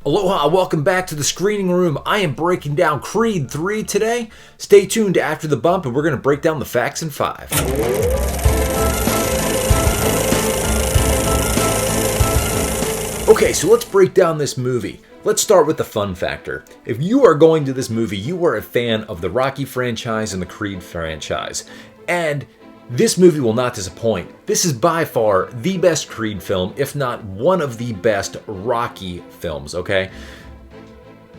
Aloha, welcome back to the screening room. I am breaking down Creed 3 today. Stay tuned to After the Bump and we're going to break down the facts in 5. Okay, so let's break down this movie. Let's start with the fun factor. If you are going to this movie, you are a fan of the Rocky franchise and the Creed franchise. And this movie will not disappoint. This is by far the best Creed film, if not one of the best Rocky films, okay?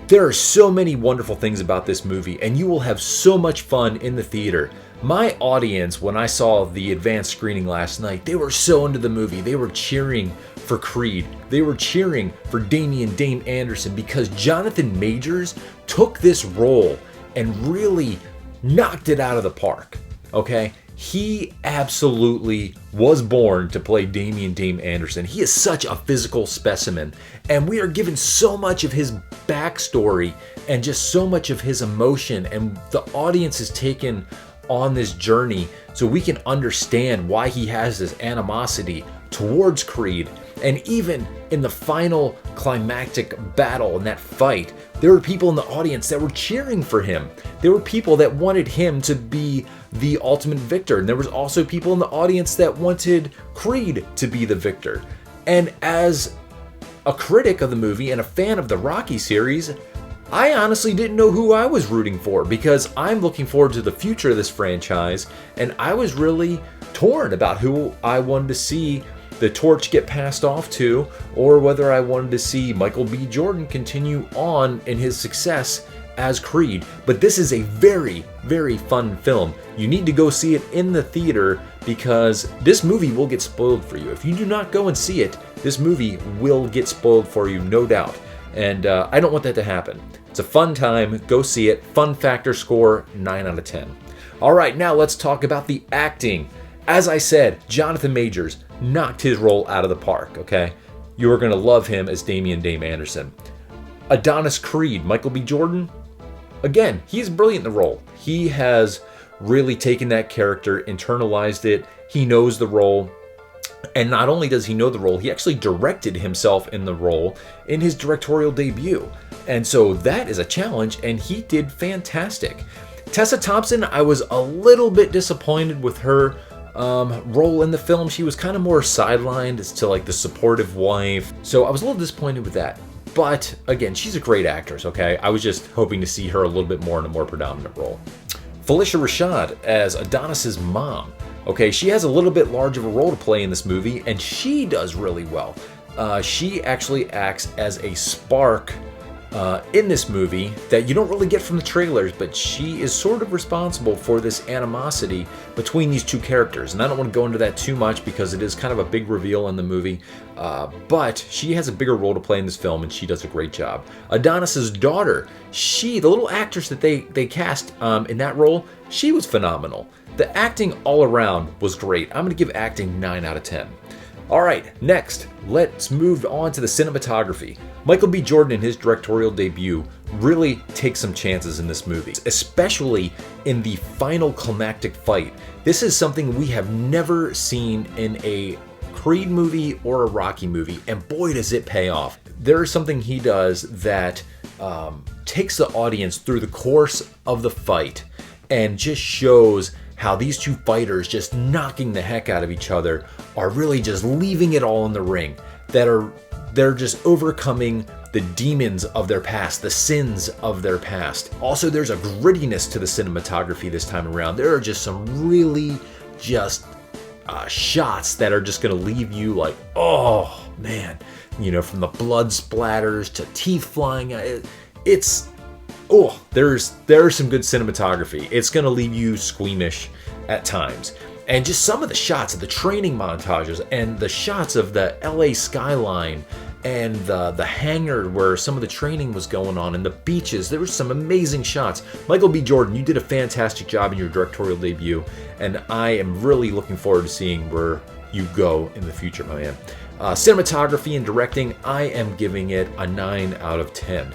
There are so many wonderful things about this movie, and you will have so much fun in the theater. My audience, when I saw the advanced screening last night, they were so into the movie. They were cheering for Creed. They were cheering for Dame Anderson because Jonathan Majors took this role and really knocked it out of the park, okay? He absolutely was born to play Dame Anderson. He is such a physical specimen, and we are given so much of his backstory and just so much of his emotion, and the audience is taken on this journey so we can understand why he has this animosity towards Creed. And even in the final climactic battle in that fight, there were people in the audience that were cheering for him. There were people that wanted him to be the ultimate victor. And there was also people in the audience that wanted Creed to be the victor. And as a critic of the movie and a fan of the Rocky series, I honestly didn't know who I was rooting for because I'm looking forward to the future of this franchise. And I was really torn about who I wanted to see the torch get passed off to, or whether I wanted to see Michael B. Jordan continue on in his success as Creed. But this is a very, very fun film. You need to go see it in the theater because this movie will get spoiled for you. If you do not go and see it, this movie will get spoiled for you, no doubt. And I don't want that to happen. It's a fun time. Go see it. Fun factor score, 9 out of 10. All right, now let's talk about the acting. As I said, Jonathan Majors knocked his role out of the park, okay? You are going to love him as Dame Anderson. Adonis Creed, Michael B. Jordan, again, he's brilliant in the role. He has really taken that character, internalized it. He knows the role. And not only does he know the role, he actually directed himself in the role in his directorial debut. And so that is a challenge, and he did fantastic. Tessa Thompson, I was a little bit disappointed with her role in the film. She was kind of more sidelined as to like the supportive wife. So I was a little disappointed with that. But again, she's a great actress, okay? I was just hoping to see her a little bit more in a more predominant role. Phylicia Rashad as Adonis's mom. Okay, she has a little bit large of a role to play in this movie, and she does really well. She actually acts as a spark in this movie that you don't really get from the trailers, but she is sort of responsible for this animosity between these two characters. And I don't want to go into that too much because it is kind of a big reveal in the movie, but she has a bigger role to play in this film, and she does a great job. Adonis's daughter, the little actress that they cast in that role, she was phenomenal. The acting all around was great. I'm going to give acting 9 out of 10. All right, next, let's move on to the cinematography. Michael B. Jordan in his directorial debut really takes some chances in this movie, especially in the final climactic fight. This is something we have never seen in a Creed movie or a Rocky movie, and boy does it pay off. There is something he does that takes the audience through the course of the fight and just shows how these two fighters just knocking the heck out of each other are really just leaving it all in the ring. They're just overcoming the demons of their past, the sins of their past. Also, there's a grittiness to the cinematography this time around. There are just some really just shots that are just going to leave you like, oh man, you know, from the blood splatters to teeth flying. There's some good cinematography. It's going to leave you squeamish at times. And just some of the shots of the training montages and the shots of the LA skyline and the hangar where some of the training was going on and the beaches, there were some amazing shots. Michael B. Jordan, you did a fantastic job in your directorial debut, and I am really looking forward to seeing where you go in the future, my man. Cinematography and directing, I am giving it a 9 out of 10.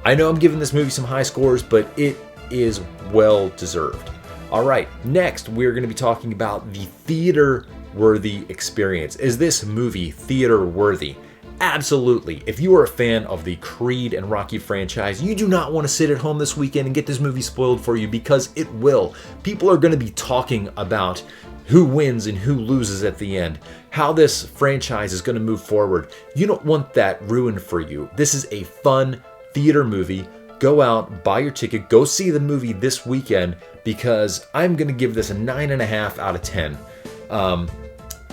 I know I'm giving this movie some high scores, but it is well deserved. All right, next we're going to be talking about the theater-worthy experience. Is this movie theater-worthy? absolutely, if you are a fan of the Creed and Rocky franchise, you do not want to sit at home this weekend and get this movie spoiled for you, because it will. People are going to be talking about who wins and who loses at the end, how this franchise is going to move forward. You don't want that ruined for you. This is a fun theater movie. Go out, buy your ticket, go see the movie this weekend, because I'm going to give this a 9.5 out of 10.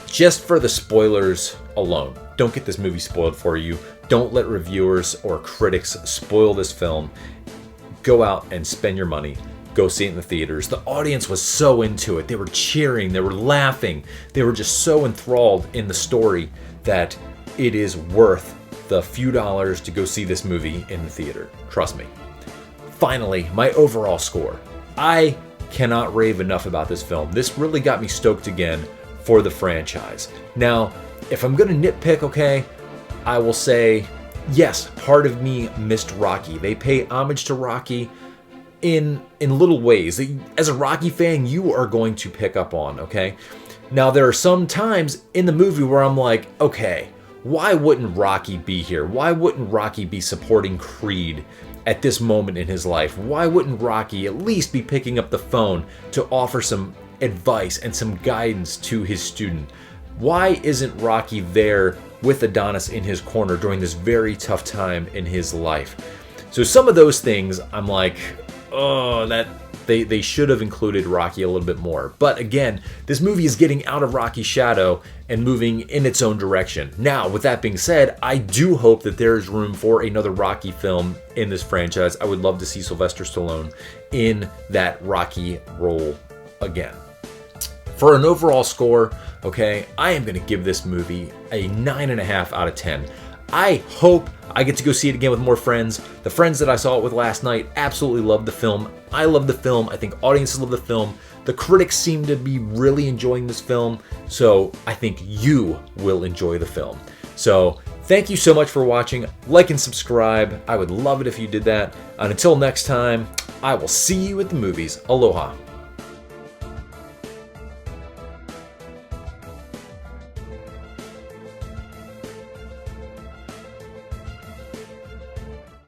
Just for the spoilers alone. Don't get this movie spoiled for you. Don't let reviewers or critics spoil this film. Go out and spend your money. Go see it in the theaters. The audience was so into it. They were cheering. They were laughing. They were just so enthralled in the story that it is worth the few dollars to go see this movie in the theater. Trust me. Finally, my overall score. I cannot rave enough about this film. This really got me stoked again for the franchise. Now, if I'm going to nitpick, okay, I will say, yes, part of me missed Rocky. They pay homage to Rocky in little ways that, as a Rocky fan, you are going to pick up on, okay? Now, there are some times in the movie where I'm like, okay, why wouldn't Rocky be here? Why wouldn't Rocky be supporting Creed at this moment in his life? Why wouldn't Rocky at least be picking up the phone to offer some advice and some guidance to his student? Why isn't Rocky there with Adonis in his corner during this very tough time in his life? So some of those things, I'm like, oh, that they should have included Rocky a little bit more. But again, this movie is getting out of Rocky's shadow and moving in its own direction. Now, with that being said, I do hope that there is room for another Rocky film in this franchise. I would love to see Sylvester Stallone in that Rocky role again. For an overall score, okay, I am going to give this movie a 9.5 out of 10. I hope I get to go see it again with more friends. The friends that I saw it with last night absolutely loved the film. I love the film. I think audiences love the film. The critics seem to be really enjoying this film. So I think you will enjoy the film. So thank you so much for watching. Like and subscribe. I would love it if you did that. And until next time, I will see you at the movies. Aloha.